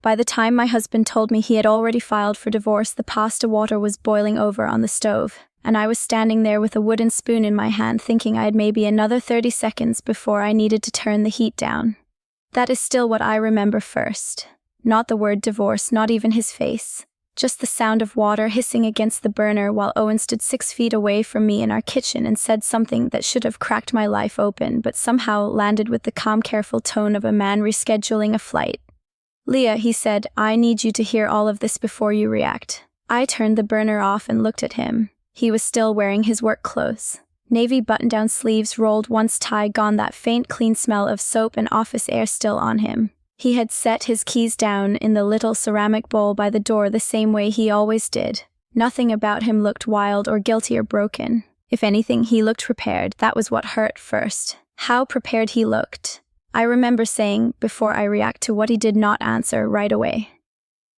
By the time my husband told me he had already filed for divorce, the pasta water was boiling over on the stove, and I was standing there with a wooden spoon in my hand thinking I had maybe another 30 seconds before I needed to turn the heat down. That is still what I remember first. Not the word divorce, not even his face. Just the sound of water hissing against the burner while Owen stood 6 feet away from me in our kitchen and said something that should have cracked my life open, but somehow landed with the calm, careful tone of a man rescheduling a flight. "Leah," he said, "I need you to hear all of this before you react." I turned the burner off and looked at him. He was still wearing his work clothes. Navy button-down sleeves rolled once tie gone, that faint clean smell of soap and office air still on him. He had set his keys down in the little ceramic bowl by the door the same way he always did. Nothing about him looked wild or guilty or broken. If anything, he looked prepared. That was what hurt first. How prepared he looked. I remember saying, before I react to what he did not answer right away.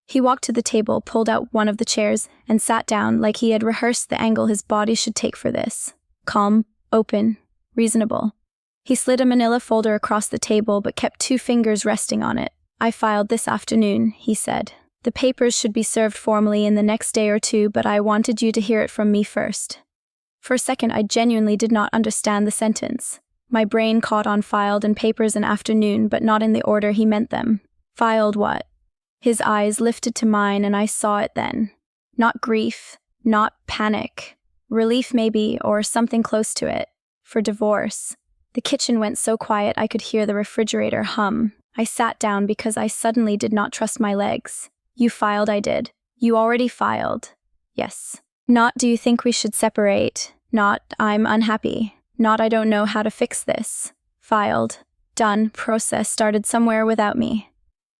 He walked to the table, pulled out one of the chairs, and sat down like he had rehearsed the angle his body should take for this. Calm, open, reasonable. He slid a manila folder across the table but kept 2 fingers resting on it. "I filed this afternoon," he said. "The papers should be served formally in the next day or 2, but I wanted you to hear it from me first." For a second, I genuinely did not understand the sentence. My brain caught on filed and papers in afternoon, but not in the order he meant them. Filed what? His eyes lifted to mine and I saw it then. Not grief, not panic. Relief maybe, or something close to it. For divorce. The kitchen went so quiet I could hear the refrigerator hum. I sat down because I suddenly did not trust my legs. "You filed," I did. "You already filed." "Yes." Not, "Do you think we should separate?" Not, "I'm unhappy." Not, "I don't know how to fix this." Filed. Done. Process started somewhere without me.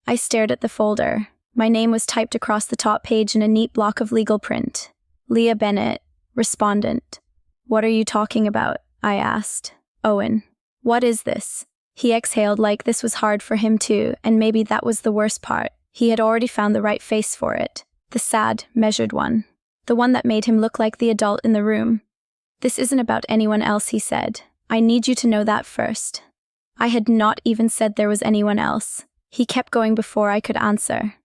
I stared at the folder. My name was typed across the top page in a neat block of legal print. Leah Bennett, respondent. "What are you talking about?" I asked. "Owen. What is this?" He exhaled like this was hard for him too, and maybe that was the worst part. He had already found the right face for it. The sad, measured one. The one that made him look like the adult in the room. "This isn't about anyone else," he said. "I need you to know that first." I had not even said there was anyone else. He kept going before I could answer.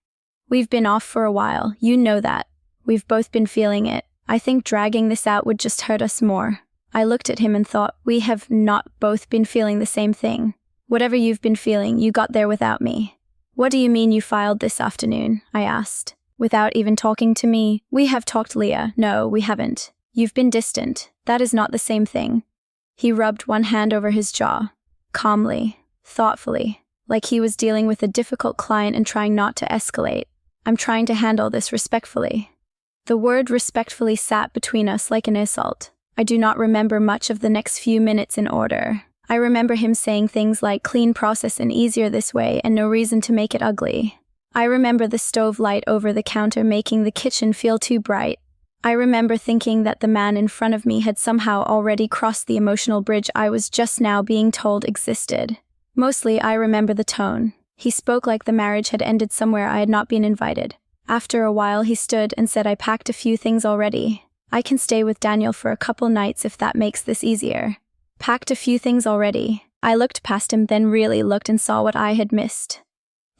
"We've been off for a while, you know that. We've both been feeling it. I think dragging this out would just hurt us more." I looked at him and thought, we have not both been feeling the same thing. "Whatever you've been feeling, you got there without me." "What do you mean you filed this afternoon?" I asked. "Without even talking to me?" "We have talked, Leah." "No, we haven't. You've been distant. That is not the same thing." He rubbed one hand over his jaw. Calmly, thoughtfully, like he was dealing with a difficult client and trying not to escalate. "I'm trying to handle this respectfully." The word respectfully sat between us like an insult. I do not remember much of the next few minutes in order. I remember him saying things like clean process and easier this way and no reason to make it ugly. I remember the stove light over the counter making the kitchen feel too bright. I remember thinking that the man in front of me had somehow already crossed the emotional bridge I was just now being told existed. Mostly I remember the tone. He spoke like the marriage had ended somewhere I had not been invited. After a while he stood and said, "I packed a few things already. I can stay with Daniel for a couple nights if that makes this easier." Packed a few things already. I looked past him, then really looked and saw what I had missed.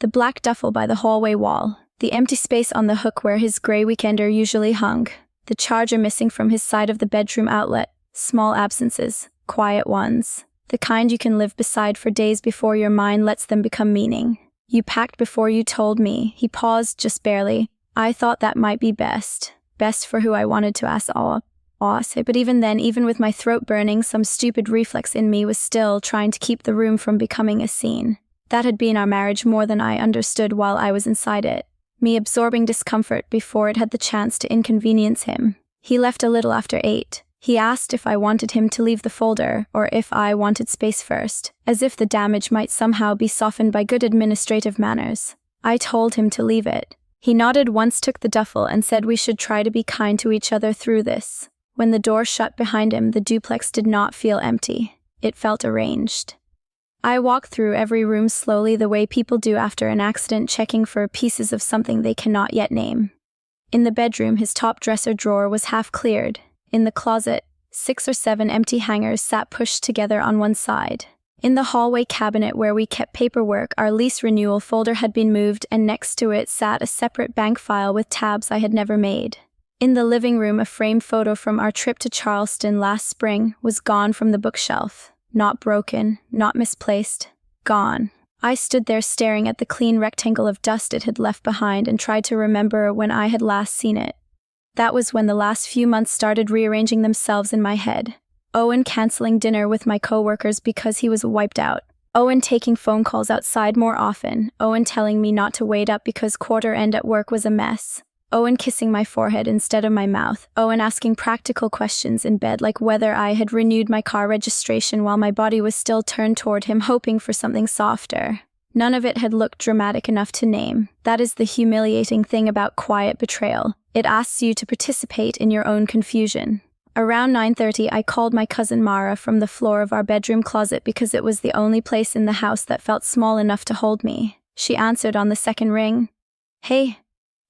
The black duffel by the hallway wall. The empty space on the hook where his grey weekender usually hung. The charger missing from his side of the bedroom outlet. Small absences. Quiet ones. The kind you can live beside for days before your mind lets them become meaning. "You packed before you told me." He paused just barely. I thought that might be best. Best for who I wanted to ask all. But even then, even with my throat burning, some stupid reflex in me was still trying to keep the room from becoming a scene. That had been our marriage more than I understood while I was inside it. Me absorbing discomfort before it had the chance to inconvenience him. He left a little after 8. He asked if I wanted him to leave the folder, or if I wanted space first, as if the damage might somehow be softened by good administrative manners. I told him to leave it. He nodded once, took the duffel, and said we should try to be kind to each other through this. When the door shut behind him, the duplex did not feel empty. It felt arranged. I walked through every room slowly, the way people do after an accident, checking for pieces of something they cannot yet name. In the bedroom, his top dresser drawer was half cleared. In the closet, 6 or 7 empty hangers sat pushed together on one side. In the hallway cabinet where we kept paperwork, our lease renewal folder had been moved, and next to it sat a separate bank file with tabs I had never made. In the living room, a framed photo from our trip to Charleston last spring was gone from the bookshelf. Not broken, not misplaced, gone. I stood there staring at the clean rectangle of dust it had left behind and tried to remember when I had last seen it. That was when the last few months started rearranging themselves in my head. Owen canceling dinner with my coworkers because he was wiped out. Owen taking phone calls outside more often. Owen telling me not to wait up because quarter end at work was a mess. Owen kissing my forehead instead of my mouth. Owen asking practical questions in bed, like whether I had renewed my car registration while my body was still turned toward him, hoping for something softer. None of it had looked dramatic enough to name. That is the humiliating thing about quiet betrayal. It asks you to participate in your own confusion. Around 9:30, I called my cousin Mara from the floor of our bedroom closet because it was the only place in the house that felt small enough to hold me. She answered on the second ring. "Hey,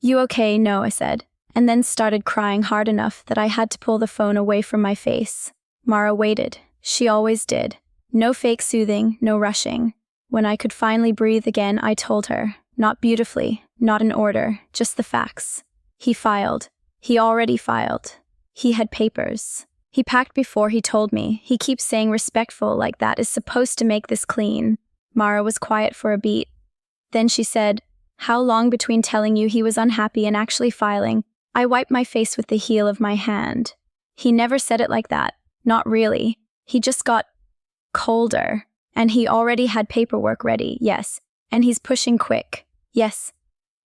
you okay?" "No," I said, and then started crying hard enough that I had to pull the phone away from my face. Mara waited. She always did. No fake soothing, no rushing. When I could finally breathe again, I told her. Not beautifully, not in order, just the facts. He filed. He already filed. He had papers. He packed before he told me. He keeps saying respectful like that is supposed to make this clean. Mara was quiet for a beat. Then she said, "How long between telling you he was unhappy and actually filing?" I wiped my face with the heel of my hand. He never said it like that. Not really. He just got colder. And he already had paperwork ready, yes. And he's pushing quick. Yes.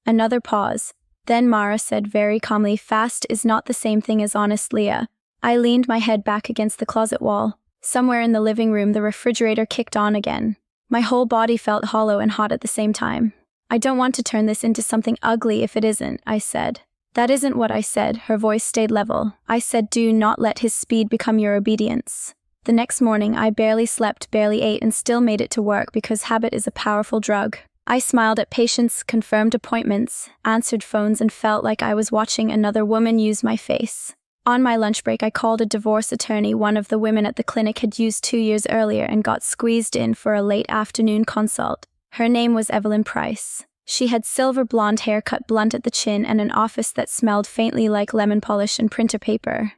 Another pause. Then Mara said very calmly, "Fast is not the same thing as honest, Leah." I leaned my head back against the closet wall. Somewhere in the living room, the refrigerator kicked on again. My whole body felt hollow and hot at the same time. "I don't want to turn this into something ugly if it isn't," I said. "That isn't what I said." Her voice stayed level. "I said do not let his speed become your obedience." The next morning, I barely slept, barely ate, and still made it to work because habit is a powerful drug. I smiled at patients, confirmed appointments, answered phones, and felt like I was watching another woman use my face. On my lunch break, I called a divorce attorney one of the women at the clinic had used 2 years earlier and got squeezed in for a late afternoon consult. Her name was Evelyn Price. She had silver blonde hair cut blunt at the chin and an office that smelled faintly like lemon polish and printer paper.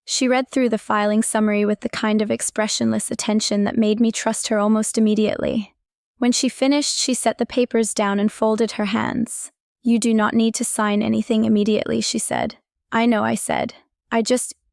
She read through the filing summary with the kind of expressionless attention that made me trust her almost immediately. When she finished, she set the papers down and folded her hands. "You do not need to sign anything immediately," she said. "I know," I said.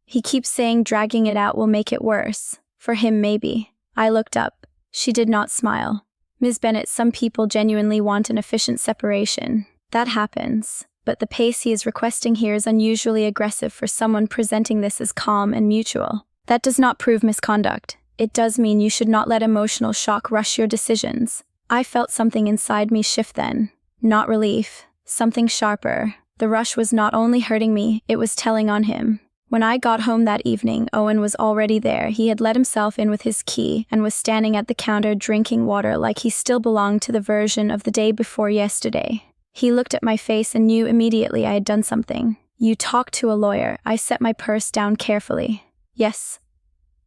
He keeps saying dragging it out will make it worse. For him, maybe." I looked up. She did not smile. "Ms. Bennett, some people genuinely want an efficient separation. That happens. But the pace he is requesting here is unusually aggressive for someone presenting this as calm and mutual. That does not prove misconduct. It does mean you should not let emotional shock rush your decisions." I felt something inside me shift then. Not relief. Something sharper. The rush was not only hurting me, it was telling on him. When I got home that evening, Owen was already there. He had let himself in with his key and was standing at the counter drinking water like he still belonged to the version of the day before yesterday. He looked at my face and knew immediately I had done something. "You talked to a lawyer." I set my purse down carefully. "Yes."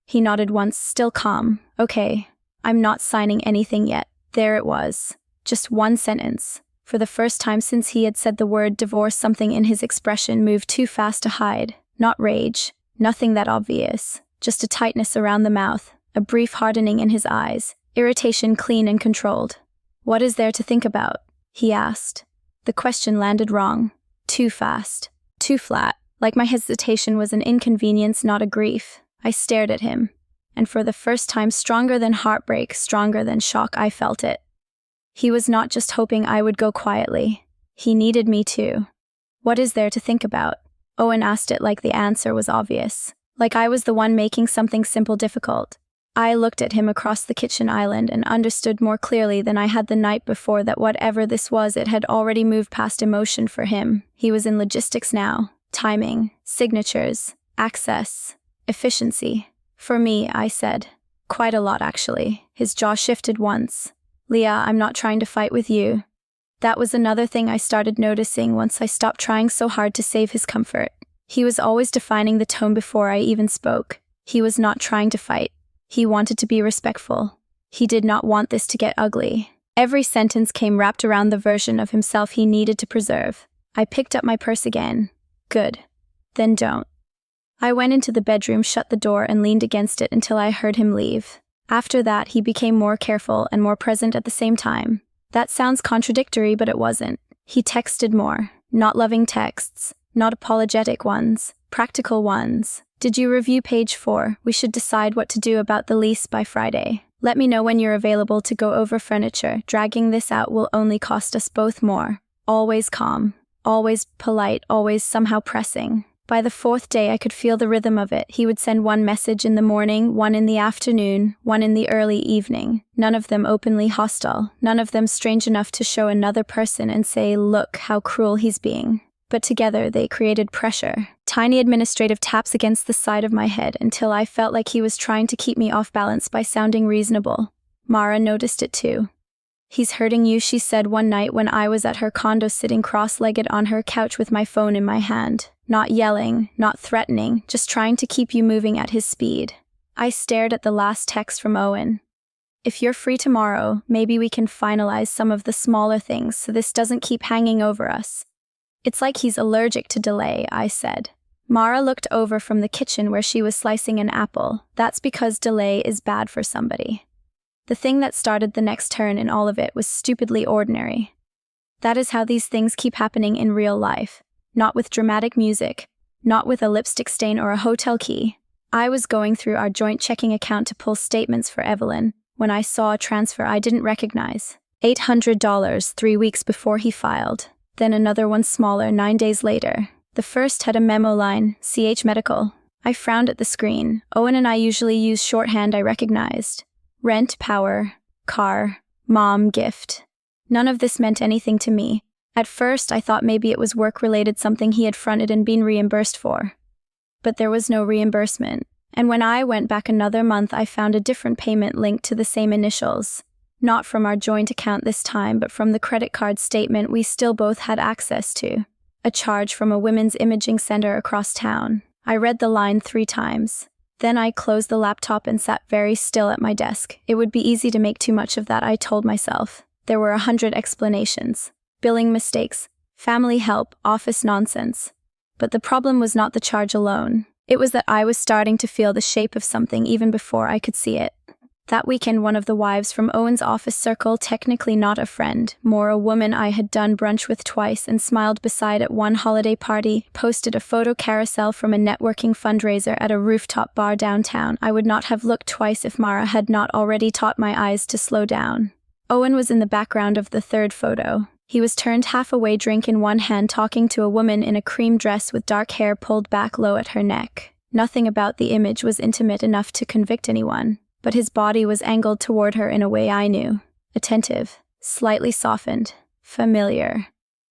He nodded once, still calm. "Okay. I'm not signing anything yet." There it was. Just one sentence. For the first time since he had said the word divorce, something in his expression moved too fast to hide. Not rage. Nothing that obvious. Just a tightness around the mouth. A brief hardening in his eyes. Irritation clean and controlled. "What is there to think about?" he asked. The question landed wrong. Too fast. Too flat. Like my hesitation was an inconvenience, not a grief. I stared at him. And for the first time, stronger than heartbreak, stronger than shock, I felt it. He was not just hoping I would go quietly. He needed me too. "What is there to think about?" Owen asked it like the answer was obvious. Like I was the one making something simple difficult. I looked at him across the kitchen island and understood more clearly than I had the night before that whatever this was, it had already moved past emotion for him. He was in logistics now. Timing, signatures, access, efficiency. "For me," I said. "Quite a lot, actually." His jaw shifted once. "Leah, I'm not trying to fight with you." That was another thing I started noticing once I stopped trying so hard to save his comfort. He was always defining the tone before I even spoke. He was not trying to fight. He wanted to be respectful. He did not want this to get ugly. Every sentence came wrapped around the version of himself he needed to preserve. I picked up my purse again. Good. Then don't. I went into the bedroom, shut the door, and leaned against it until I heard him leave. After that, he became more careful and more present at the same time. That sounds contradictory, but it wasn't. He texted more. Not loving texts. Not apologetic ones. Practical ones. Did you review page 4? We should decide what to do about the lease by Friday. Let me know when you're available to go over furniture. Dragging this out will only cost us both more. Always calm. Always polite. Always somehow pressing. By the 4th day, I could feel the rhythm of it. He would send one message in the morning, one in the afternoon, one in the early evening. None of them openly hostile. None of them strange enough to show another person and say, look how cruel he's being. But together, they created pressure. Tiny administrative taps against the side of my head until I felt like he was trying to keep me off balance by sounding reasonable. Mara noticed it too. He's hurting you, she said one night when I was at her condo sitting cross-legged on her couch with my phone in my hand. Not yelling, not threatening, just trying to keep you moving at his speed. I stared at the last text from Owen. If you're free tomorrow, maybe we can finalize some of the smaller things so this doesn't keep hanging over us. It's like he's allergic to delay, I said. Mara looked over from the kitchen where she was slicing an apple. That's because delay is bad for somebody. The thing that started the next turn in all of it was stupidly ordinary. That is how these things keep happening in real life. Not with dramatic music. Not with a lipstick stain or a hotel key. I was going through our joint checking account to pull statements for Evelyn when I saw a transfer I didn't recognize. $800 3 weeks before he filed. Then another one smaller 9 days later. The first had a memo line, CH Medical. I frowned at the screen. Owen and I usually use shorthand I recognized. Rent, power, car, mom, gift. None of this meant anything to me. At first, I thought maybe it was work-related, something he had fronted and been reimbursed for. But there was no reimbursement. And when I went back another month, I found a different payment linked to the same initials. Not from our joint account this time, but from the credit card statement we still both had access to. A charge from a women's imaging center across town. I read the line 3 times. Then I closed the laptop and sat very still at my desk. It would be easy to make too much of that, I told myself. There were 100 explanations. Billing mistakes, family help, office nonsense. But the problem was not the charge alone. It was that I was starting to feel the shape of something even before I could see it. That weekend, one of the wives from Owen's office circle, technically not a friend, more a woman I had done brunch with twice and smiled beside at one holiday party, posted a photo carousel from a networking fundraiser at a rooftop bar downtown. I would not have looked twice if Mara had not already taught my eyes to slow down. Owen was in the background of the 3rd photo. He was turned half away, drink in one hand, talking to a woman in a cream dress with dark hair pulled back low at her neck. Nothing about the image was intimate enough to convict anyone. But his body was angled toward her in a way I knew. Attentive, slightly softened, familiar.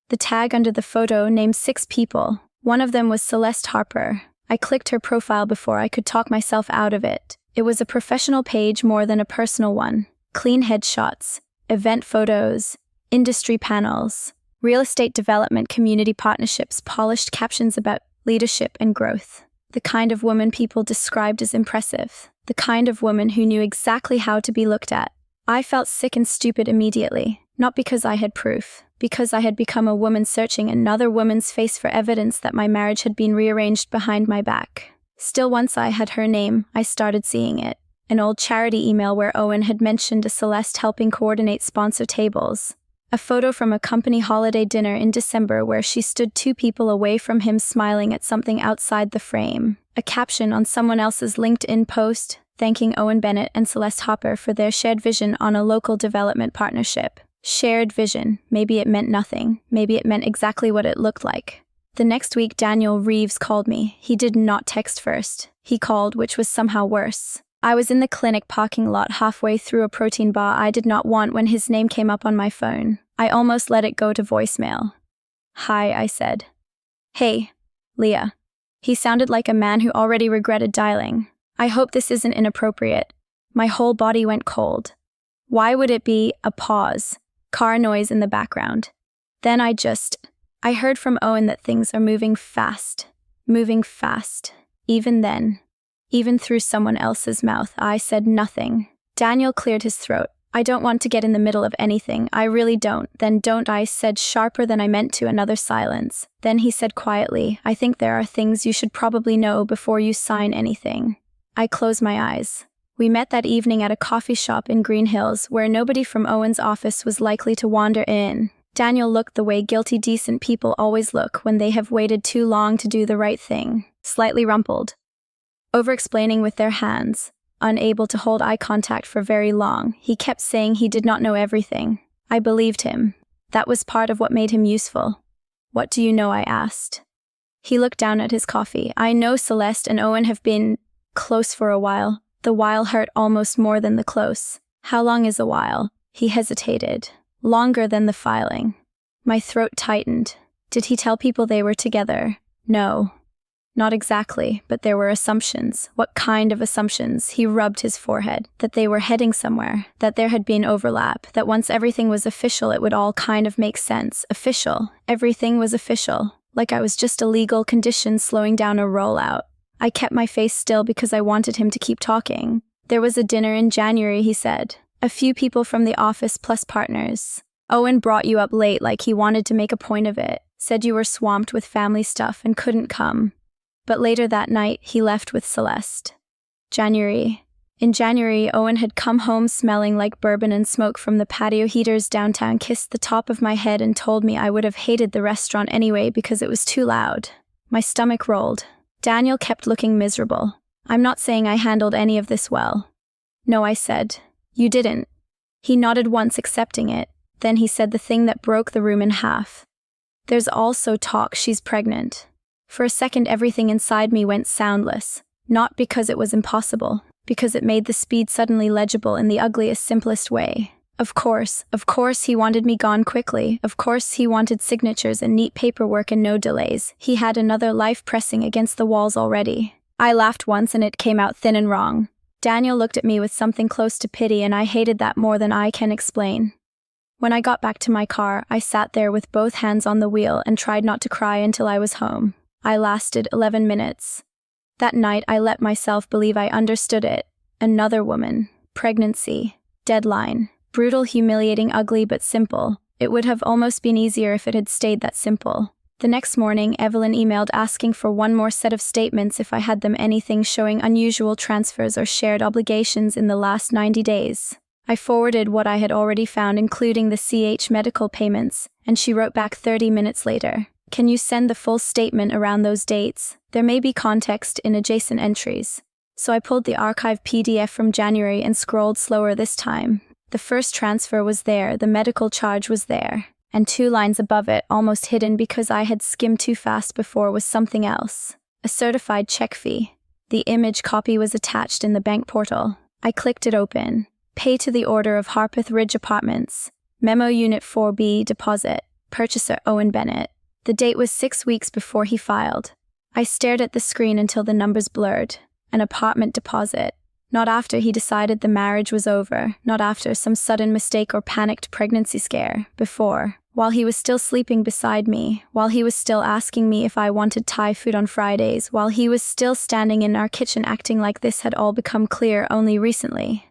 The tag under the photo named 6 people. One of them was Celeste Harper. I clicked her profile before I could talk myself out of it. It was a professional page more than a personal one. Clean headshots, event photos, industry panels, real estate development, community partnerships, polished captions about leadership and growth. The kind of woman people described as impressive. The kind of woman who knew exactly how to be looked at. I felt sick and stupid immediately, not because I had proof, because I had become a woman searching another woman's face for evidence that my marriage had been rearranged behind my back. Still, once I had her name, I started seeing it. An old charity email where Owen had mentioned a Celeste helping coordinate sponsor tables. A photo from a company holiday dinner in December where she stood 2 people away from him smiling at something outside the frame. A caption on someone else's LinkedIn post, thanking Owen Bennett and Celeste Hopper for their shared vision on a local development partnership. Shared vision. Maybe it meant nothing. Maybe it meant exactly what it looked like. The next week, Daniel Reeves called me. He did not text first. He called, which was somehow worse. I was in the clinic parking lot halfway through a protein bar I did not want when his name came up on my phone. I almost let it go to voicemail. "Hi," I said. "Hey, Leah." He sounded like a man who already regretted dialing. "I hope this isn't inappropriate." My whole body went cold. Why would it be? A pause. Car noise in the background. Then I heard from Owen that things are moving fast. Moving fast. Even then. Even through someone else's mouth, I said nothing. Daniel cleared his throat. I don't want to get in the middle of anything. I really don't. Then don't, I said, sharper than I meant to. Another silence. Then he said quietly, I think there are things you should probably know before you sign anything. I closed my eyes. We met that evening at a coffee shop in Green Hills, where nobody from Owen's office was likely to wander in. Daniel looked the way guilty, decent people always look when they have waited too long to do the right thing, slightly rumpled, over-explaining with their hands, unable to hold eye contact for very long. He kept saying he did not know everything. I believed him. That was part of what made him useful. What do you know? I asked. He looked down at his coffee. I know Celeste and Owen have been close for a while. The while hurt almost more than the close. How long is a while? He hesitated. Longer than the filing. My throat tightened. Did he tell people they were together? No. Not exactly, but there were assumptions. What kind of assumptions? He rubbed his forehead. That they were heading somewhere. That there had been overlap. That once everything was official, it would all kind of make sense. Official. Everything was official. Like I was just a legal condition slowing down a rollout. I kept my face still because I wanted him to keep talking. There was a dinner in January, he said. A few people from the office plus partners. Owen brought you up late like he wanted to make a point of it. Said you were swamped with family stuff and couldn't come. But later that night, he left with Celeste. January. In January, Owen had come home smelling like bourbon and smoke from the patio heaters downtown, kissed the top of my head and told me I would have hated the restaurant anyway because it was too loud. My stomach rolled. Daniel kept looking miserable. I'm not saying I handled any of this well. No, I said. You didn't. He nodded once, accepting it. Then he said the thing that broke the room in half. There's also talk she's pregnant. For a second, everything inside me went soundless. Not because it was impossible, because it made the speed suddenly legible in the ugliest, simplest way. Of course, he wanted me gone quickly. Of course, he wanted signatures and neat paperwork and no delays. He had another life pressing against the walls already. I laughed once and it came out thin and wrong. Daniel looked at me with something close to pity, and I hated that more than I can explain. When I got back to my car, I sat there with both hands on the wheel and tried not to cry until I was home. I lasted 11 minutes. That night, I let myself believe I understood it. Another woman. Pregnancy. Deadline. Brutal, humiliating, ugly, but simple. It would have almost been easier if it had stayed that simple. The next morning, Evelyn emailed asking for one more set of statements if I had them, anything showing unusual transfers or shared obligations in the last 90 days. I forwarded what I had already found, including the CH medical payments, and she wrote back 30 minutes later. Can you send the full statement around those dates? There may be context in adjacent entries. So I pulled the archive PDF from January and scrolled slower this time. The first transfer was there, the medical charge was there, and 2 lines above it, almost hidden because I had skimmed too fast before, was something else. A certified check fee. The image copy was attached in the bank portal. I clicked it open. Pay to the order of Harpeth Ridge Apartments. Memo Unit 4B deposit. Purchaser Owen Bennett. The date was 6 weeks before he filed. I stared at the screen until the numbers blurred. An apartment deposit. Not after he decided the marriage was over, not after some sudden mistake or panicked pregnancy scare, before, while he was still sleeping beside me, while he was still asking me if I wanted Thai food on Fridays, while he was still standing in our kitchen acting like this had all become clear only recently.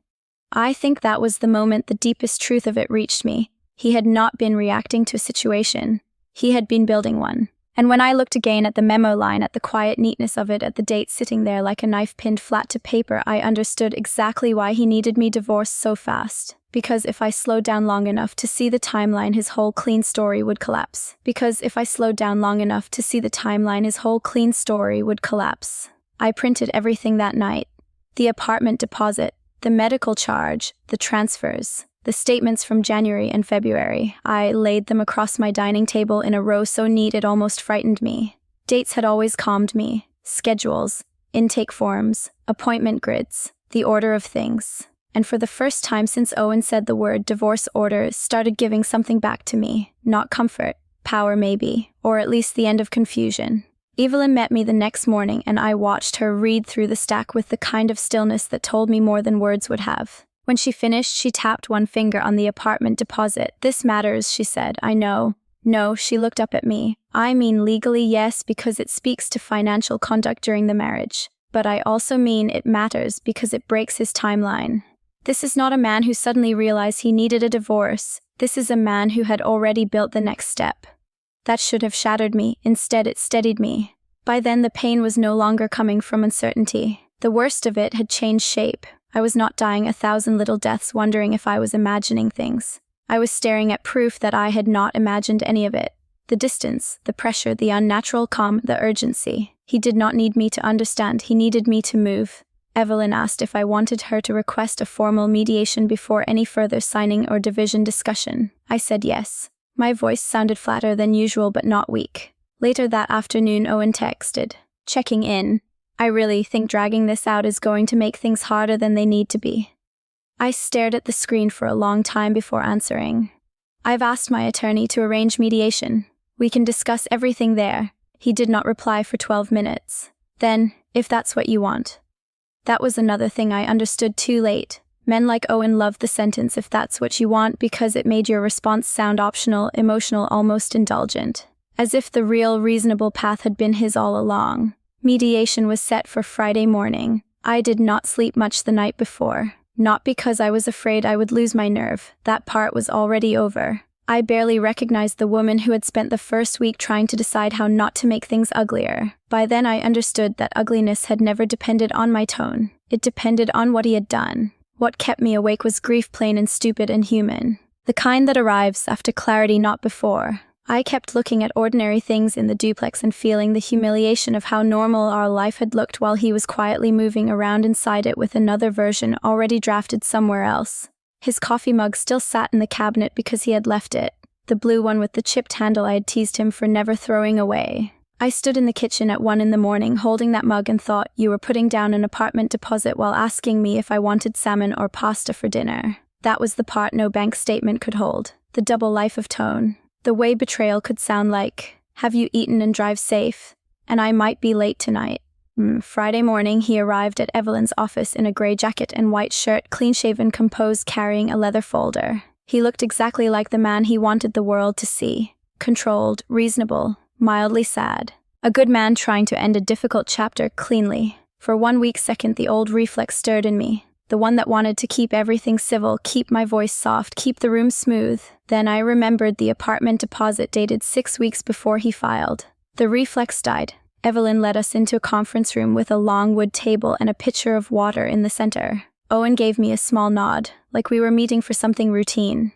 I think that was the moment the deepest truth of it reached me. He had not been reacting to a situation. He had been building one. And when I looked again at the memo line, at the quiet neatness of it, at the date sitting there like a knife pinned flat to paper, I understood exactly why he needed me divorced so fast. Because if I slowed down long enough to see the timeline, his whole clean story would collapse. Because if I slowed down long enough to see the timeline, his whole clean story would collapse. I printed everything that night. The apartment deposit, the medical charge, the transfers. The statements from January and February. I laid them across my dining table in a row so neat it almost frightened me. Dates had always calmed me. Schedules, intake forms, appointment grids, the order of things. And for the first time since Owen said the word divorce order, started giving something back to me. Not comfort, power maybe, or at least the end of confusion. Evelyn met me the next morning and I watched her read through the stack with the kind of stillness that told me more than words would have. When she finished, she tapped one finger on the apartment deposit. This matters, she said. I know. No, she looked up at me. I mean legally, yes, because it speaks to financial conduct during the marriage. But I also mean it matters because it breaks his timeline. This is not a man who suddenly realized he needed a divorce. This is a man who had already built the next step. That should have shattered me. Instead, it steadied me. By then, the pain was no longer coming from uncertainty. The worst of it had changed shape. I was not dying 1,000 little deaths wondering if I was imagining things. I was staring at proof that I had not imagined any of it. The distance, the pressure, the unnatural calm, the urgency. He did not need me to understand. He needed me to move. Evelyn asked if I wanted her to request a formal mediation before any further signing or division discussion. I said yes. My voice sounded flatter than usual but not weak. Later that afternoon, Owen texted, checking in. I really think dragging this out is going to make things harder than they need to be. I stared at the screen for a long time before answering. I've asked my attorney to arrange mediation. We can discuss everything there. He did not reply for 12 minutes. Then, if that's what you want. That was another thing I understood too late. Men like Owen loved the sentence "if that's what you want" because it made your response sound optional, emotional, almost indulgent. As if the real, reasonable path had been his all along. Mediation was set for Friday morning. I did not sleep much the night before. Not because I was afraid I would lose my nerve. That part was already over. I barely recognized the woman who had spent the first week trying to decide how not to make things uglier. By then I understood that ugliness had never depended on my tone. It depended on what he had done. What kept me awake was grief, plain and stupid and human. The kind that arrives after clarity, not before. I kept looking at ordinary things in the duplex and feeling the humiliation of how normal our life had looked while he was quietly moving around inside it with another version already drafted somewhere else. His coffee mug still sat in the cabinet because he had left it, the blue one with the chipped handle I had teased him for never throwing away. I stood in the kitchen at 1 a.m. holding that mug and thought, you were putting down an apartment deposit while asking me if I wanted salmon or pasta for dinner. That was the part no bank statement could hold. The double life of tone. The way betrayal could sound like, have you eaten and drive safe? And I might be late tonight. Friday morning, he arrived at Evelyn's office in a grey jacket and white shirt, clean-shaven, composed, carrying a leather folder. He looked exactly like the man he wanted the world to see. Controlled, reasonable, mildly sad. A good man trying to end a difficult chapter cleanly. For 1 weak second, the old reflex stirred in me. The one that wanted to keep everything civil, keep my voice soft, keep the room smooth. Then I remembered the apartment deposit dated 6 weeks before he filed. The reflex died. Evelyn led us into a conference room with a long wood table and a pitcher of water in the center. Owen gave me a small nod, like we were meeting for something routine.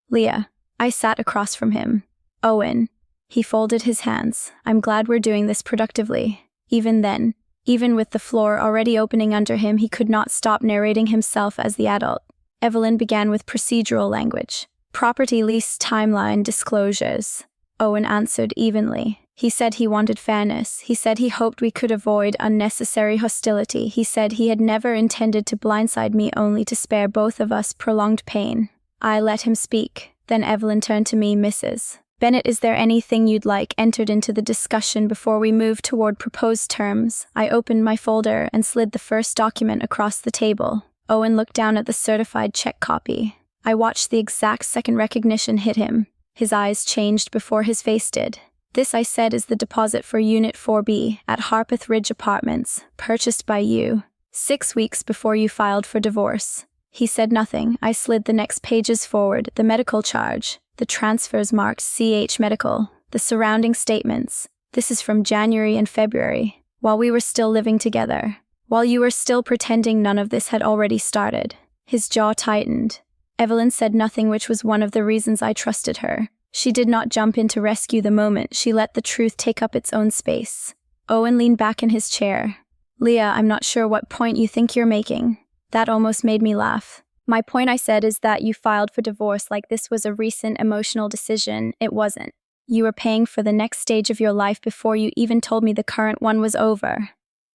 Leah. I sat across from him. Owen. He folded his hands. I'm glad we're doing this productively. Even then, even with the floor already opening under him, he could not stop narrating himself as the adult. Evelyn began with procedural language. Property lease timeline disclosures. Owen answered evenly. He said he wanted fairness. He said he hoped we could avoid unnecessary hostility. He said he had never intended to blindside me, only to spare both of us prolonged pain. I let him speak. Then Evelyn turned to me, Mrs. Bennett, is there anything you'd like entered into the discussion before we move toward proposed terms? I opened my folder and slid the first document across the table. Owen looked down at the certified check copy. I watched the exact second recognition hit him. His eyes changed before his face did. This, I said, is the deposit for Unit 4B at Harpeth Ridge Apartments, purchased by you 6 weeks before you filed for divorce. He said nothing. I slid the next pages forward, the medical charge, the transfers marked CH Medical, the surrounding statements. This is from January and February, while we were still living together, while you were still pretending none of this had already started. His jaw tightened. Evelyn said nothing, which was one of the reasons I trusted her. She did not jump in to rescue the moment. She let the truth take up its own space. Owen leaned back in his chair. Leah, I'm not sure what point you think you're making. That almost made me laugh. My point, I said, is that you filed for divorce like this was a recent emotional decision. It wasn't. You were paying for the next stage of your life before you even told me the current one was over.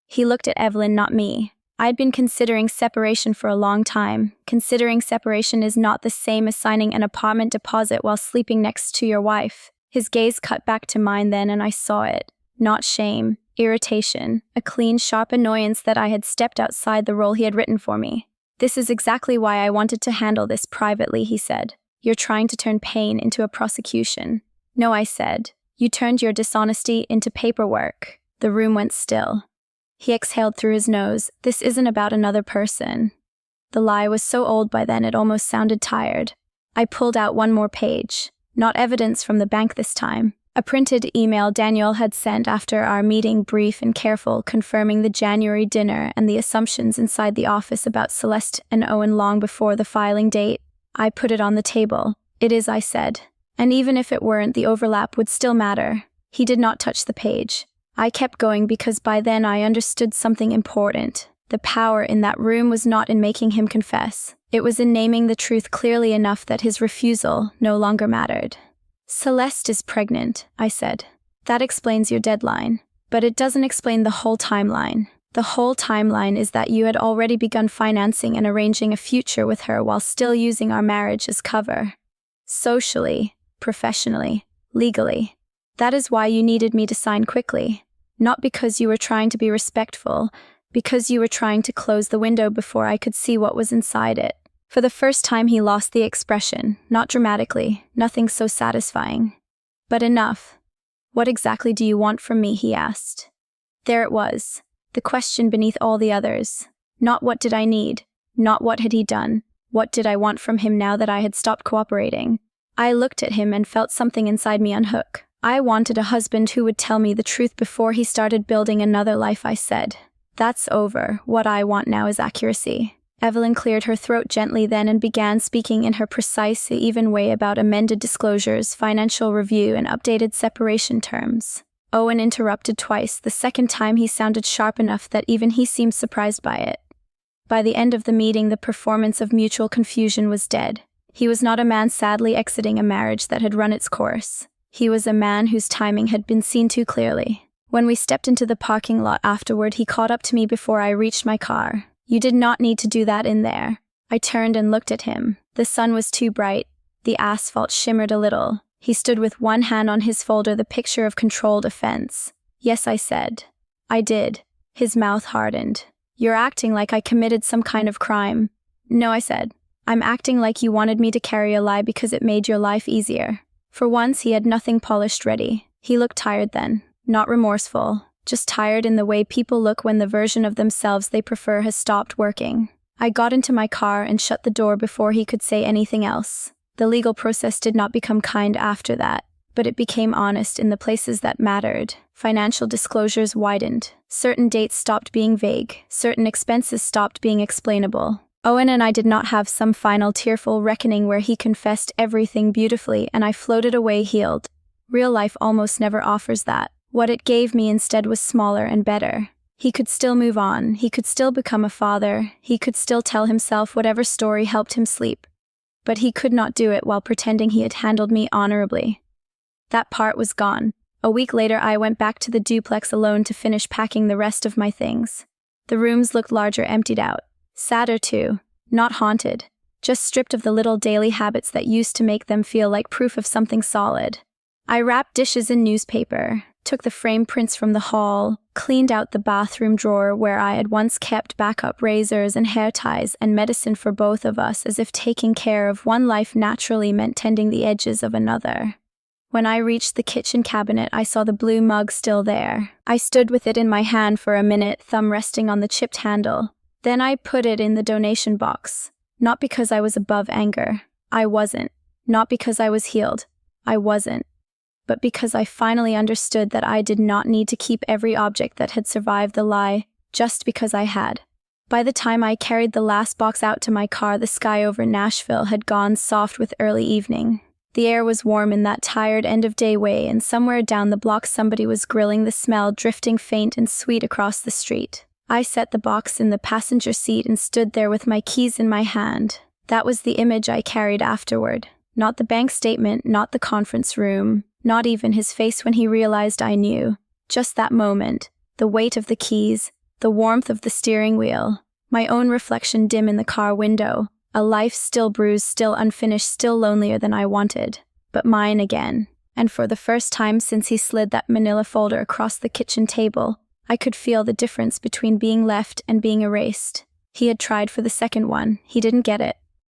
He looked at Evelyn, not me. I'd been considering separation for a long time. Considering separation is not the same as signing an apartment deposit while sleeping next to your wife. His gaze cut back to mine then, and I saw it. Not shame, irritation, a clean, sharp annoyance that I had stepped outside the role he had written for me. This is exactly why I wanted to handle this privately, he said. You're trying to turn pain into a prosecution. No, I said. You turned your dishonesty into paperwork. The room went still. He exhaled through his nose. This isn't about another person. The lie was so old by then it almost sounded tired. I pulled out one more page. Not evidence from the bank this time. A printed email Daniel had sent after our meeting, brief and careful, confirming the January dinner and the assumptions inside the office about Celeste and Owen long before the filing date. I put it on the table. It is, I said. And even if it weren't, the overlap would still matter. He did not touch the page. I kept going because by then I understood something important. The power in that room was not in making him confess. It was in naming the truth clearly enough that his refusal no longer mattered. Celeste is pregnant, I said. That explains your deadline. But it doesn't explain the whole timeline. The whole timeline is that you had already begun financing and arranging a future with her while still using our marriage as cover. Socially, professionally, legally. That is why you needed me to sign quickly. Not because you were trying to be respectful, because you were trying to close the window before I could see what was inside it. For the first time he lost the expression, not dramatically, nothing so satisfying. But enough. What exactly do you want from me, he asked. There it was, the question beneath all the others. Not what did I need, not what had he done, what did I want from him now that I had stopped cooperating. I looked at him and felt something inside me unhook. I wanted a husband who would tell me the truth before he started building another life, I said. That's over. What I want now is accuracy. Evelyn cleared her throat gently then and began speaking in her precise, even way about amended disclosures, financial review, and updated separation terms. Owen interrupted twice. The second time he sounded sharp enough that even he seemed surprised by it. By the end of the meeting, the performance of mutual confusion was dead. He was not a man sadly exiting a marriage that had run its course. He was a man whose timing had been seen too clearly. When we stepped into the parking lot afterward, he caught up to me before I reached my car. You did not need to do that in there. I turned and looked at him. The sun was too bright. The asphalt shimmered a little. He stood with one hand on his folder, the picture of controlled offense. Yes, I said. I did. His mouth hardened. You're acting like I committed some kind of crime. No, I said. I'm acting like you wanted me to carry a lie because it made your life easier. For once, he had nothing polished ready. He looked tired then. Not remorseful, just tired in the way people look when the version of themselves they prefer has stopped working. I got into my car and shut the door before he could say anything else. The legal process did not become kind after that, but it became honest in the places that mattered. Financial disclosures widened. Certain dates stopped being vague. Certain expenses stopped being explainable. Owen and I did not have some final tearful reckoning where he confessed everything beautifully and I floated away healed. Real life almost never offers that. What it gave me instead was smaller and better. He could still move on, he could still become a father, he could still tell himself whatever story helped him sleep. But he could not do it while pretending he had handled me honorably. That part was gone. A week later I went back to the duplex alone to finish packing the rest of my things. The rooms looked larger, emptied out. Sadder too, not haunted, just stripped of the little daily habits that used to make them feel like proof of something solid. I wrapped dishes in newspaper, took the frame prints from the hall, cleaned out the bathroom drawer where I had once kept backup razors and hair ties and medicine for both of us, as if taking care of one life naturally meant tending the edges of another. When I reached the kitchen cabinet, I saw the blue mug still there. I stood with it in my hand for a minute, thumb resting on the chipped handle. Then I put it in the donation box. Not because I was above anger. I wasn't. Not because I was healed. I wasn't. But because I finally understood that I did not need to keep every object that had survived the lie, just because I had. By the time I carried the last box out to my car, the sky over Nashville had gone soft with early evening. The air was warm in that tired end-of-day way, and somewhere down the block somebody was grilling, the smell drifting faint and sweet across the street. I set the box in the passenger seat and stood there with my keys in my hand. That was the image I carried afterward. Not the bank statement, not the conference room, not even his face when he realized I knew. Just that moment, the weight of the keys, the warmth of the steering wheel, my own reflection dim in the car window, a life still bruised, still unfinished, still lonelier than I wanted, but mine again. And for the first time since he slid that manila folder across the kitchen table, I could feel the difference between being left and being erased. He had tried for the second one. He didn't get it.